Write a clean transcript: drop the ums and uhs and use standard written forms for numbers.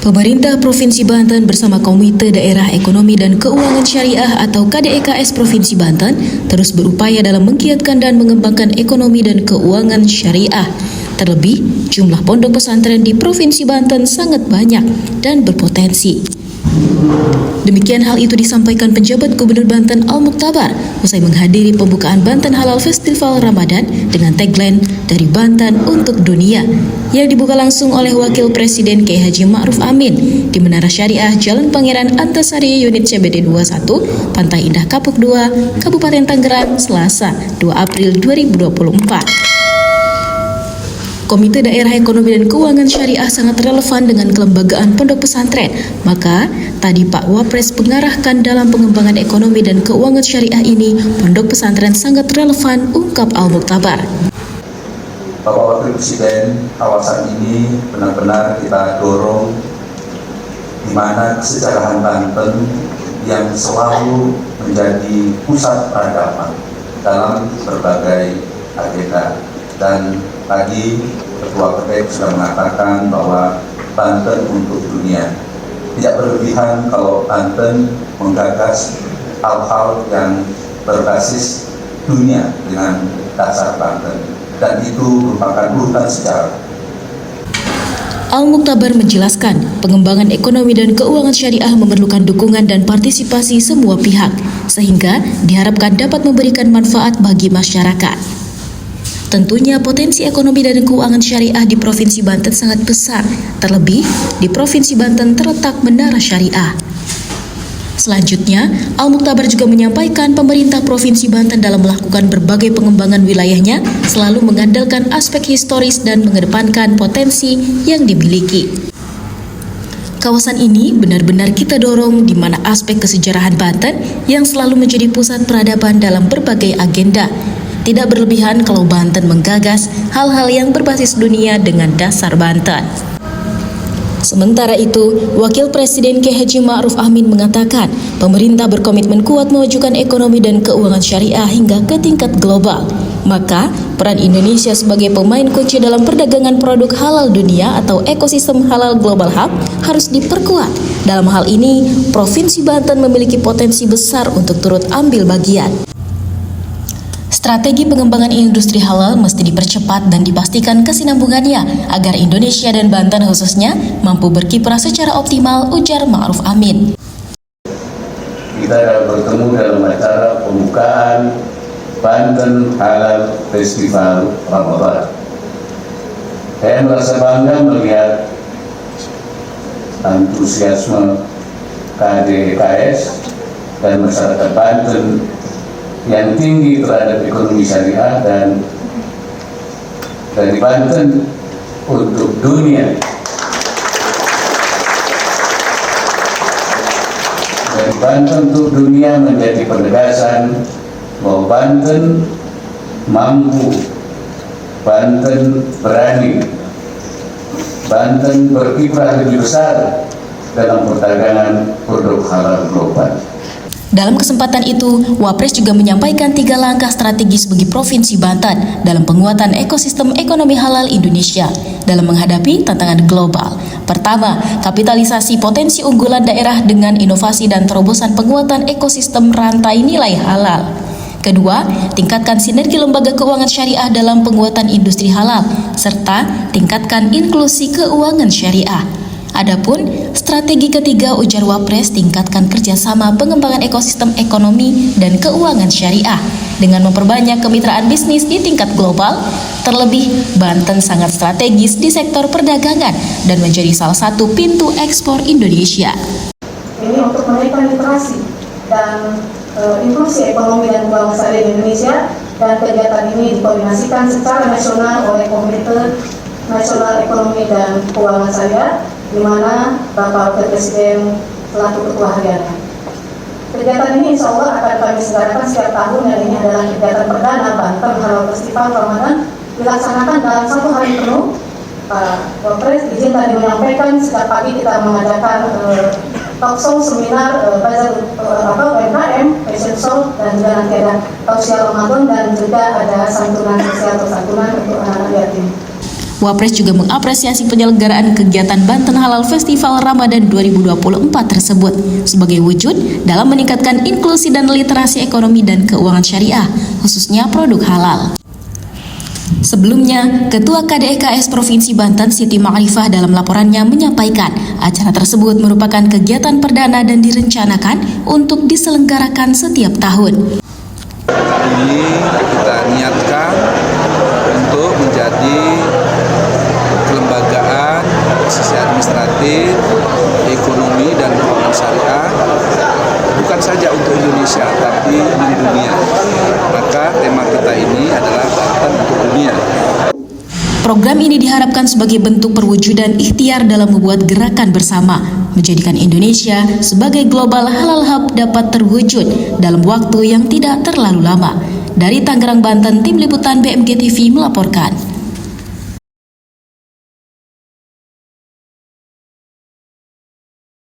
Pemerintah Provinsi Banten bersama Komite Daerah Ekonomi dan Keuangan Syariah atau KDEKS Provinsi Banten terus berupaya dalam menggiatkan dan mengembangkan ekonomi dan keuangan syariah. Terlebih, jumlah pondok pesantren di Provinsi Banten sangat banyak dan berpotensi. Demikian hal itu disampaikan penjabat Gubernur Banten Al-Mukhtabar usai menghadiri pembukaan Banten Halal Festival Ramadan dengan tagline dari Banten untuk Dunia yang dibuka langsung oleh Wakil Presiden Kiai Haji Ma'ruf Amin di Menara Syariah Jalan Pangeran Antasari Unit CBD 21 Pantai Indah Kapuk 2 Kabupaten Tangerang Selasa 2 April 2024. Komite Daerah Ekonomi dan Keuangan Syariah sangat relevan dengan kelembagaan pondok pesantren. Maka, tadi Pak Wapres mengarahkan dalam pengembangan ekonomi dan keuangan syariah ini, pondok pesantren sangat relevan, ungkap Al-Mukhtabar. Bapak Wakil Presiden, kawasan ini benar-benar kita dorong di mana kesejarahan Banten yang selalu menjadi pusat peradaban dalam berbagai agenda. Dan tadi Ketua KPK sudah mengatakan bahwa Banten untuk dunia. Tidak berlebihan kalau Banten menggagas hal-hal yang berbasis dunia dengan dasar Banten. Dan itu merupakan urutan sejarah. Al-Mukhtabar menjelaskan, pengembangan ekonomi dan keuangan syariah memerlukan dukungan dan partisipasi semua pihak, sehingga diharapkan dapat memberikan manfaat bagi masyarakat. Tentunya potensi ekonomi dan keuangan syariah di Provinsi Banten sangat besar, terlebih di Provinsi Banten terletak Menara Syariah. Selanjutnya, Al-Mukhtabar juga menyampaikan pemerintah Provinsi Banten dalam melakukan berbagai pengembangan wilayahnya selalu mengandalkan aspek historis dan mengedepankan potensi yang dimiliki. Kawasan ini benar-benar kita dorong di mana aspek kesejarahan Banten yang selalu menjadi pusat peradaban dalam berbagai agenda. Tidak berlebihan kalau Banten menggagas hal-hal yang berbasis dunia dengan dasar Banten. Sementara itu, Wakil Presiden Kiai Haji Ma'ruf Amin mengatakan, pemerintah berkomitmen kuat memajukan ekonomi dan keuangan syariah hingga ke tingkat global. Maka, peran Indonesia sebagai pemain kunci dalam perdagangan produk halal dunia atau ekosistem halal global hub harus diperkuat. Dalam hal ini, Provinsi Banten memiliki potensi besar untuk turut ambil bagian. Strategi pengembangan industri halal mesti dipercepat dan dipastikan kesinambungannya agar Indonesia dan Banten khususnya mampu berkiprah secara optimal, ujar Ma'ruf Amin. Kita akan bertemu dalam acara pembukaan Banten Halal Festival Ramadan. Saya merasa bangga melihat antusiasme KDEKS dan masyarakat Banten yang tinggi terhadap ekonomi syariah dan dari Banten untuk dunia. Dari Banten untuk dunia menjadi penegasan bahwa Banten mampu, Banten berani, Banten berkiprah lebih besar dalam perdagangan produk halal global. Dalam kesempatan itu, Wapres juga menyampaikan 3 langkah strategis bagi Provinsi Banten dalam penguatan ekosistem ekonomi halal Indonesia dalam menghadapi tantangan global. Pertama, kapitalisasi potensi unggulan daerah dengan inovasi dan terobosan penguatan ekosistem rantai nilai halal. Kedua, tingkatkan sinergi lembaga keuangan syariah dalam penguatan industri halal, serta tingkatkan inklusi keuangan syariah. Adapun strategi ketiga, ujar Wapres, tingkatkan kerjasama pengembangan ekosistem ekonomi dan keuangan syariah dengan memperbanyak kemitraan bisnis di tingkat global. Terlebih, Banten sangat strategis di sektor perdagangan dan menjadi salah satu pintu ekspor Indonesia. Ini untuk menaikkan literasi dan inklusi ekonomi dan keuangan syariah di Indonesia, dan kegiatan ini dikoordinasikan secara nasional oleh Komite Nasional Ekonomi dan Keuangan Syariah, di mana Bapak Wakil Presiden selaku Ketua Hariannya. Kegiatan ini insya Allah akan kami selenggarakan setiap tahun, dan ini adalah kegiatan perdana Banten Halal Festival Ramadan dilaksanakan dalam 1 hari penuh. Pak Wapres izin tadi menyampaikan sejak pagi kita mengadakan talkshow, seminar, bazar UMKM, fashion show, dan juga nanti ada tausiah Ramadan dan juga ada santunan sosial atau santunan untuk anak-anak yatim. Wapres juga mengapresiasi penyelenggaraan kegiatan Banten Halal Festival Ramadan 2024 tersebut sebagai wujud dalam meningkatkan inklusi dan literasi ekonomi dan keuangan syariah, khususnya produk halal. Sebelumnya, Ketua KDEKS Provinsi Banten Siti Ma'rifah dalam laporannya menyampaikan acara tersebut merupakan kegiatan perdana dan direncanakan untuk diselenggarakan setiap tahun. Ini kita niatkan untuk menjadi kelembagaan sisi administratif, ekonomi, dan keuangan syariah bukan saja untuk Indonesia tapi di dunia. Maka tema kita ini adalah Banten untuk dunia. Program ini diharapkan sebagai bentuk perwujudan ikhtiar dalam membuat gerakan bersama, menjadikan Indonesia sebagai global halal hub dapat terwujud dalam waktu yang tidak terlalu lama. Dari Tangerang, Banten, Tim Liputan BMG TV melaporkan.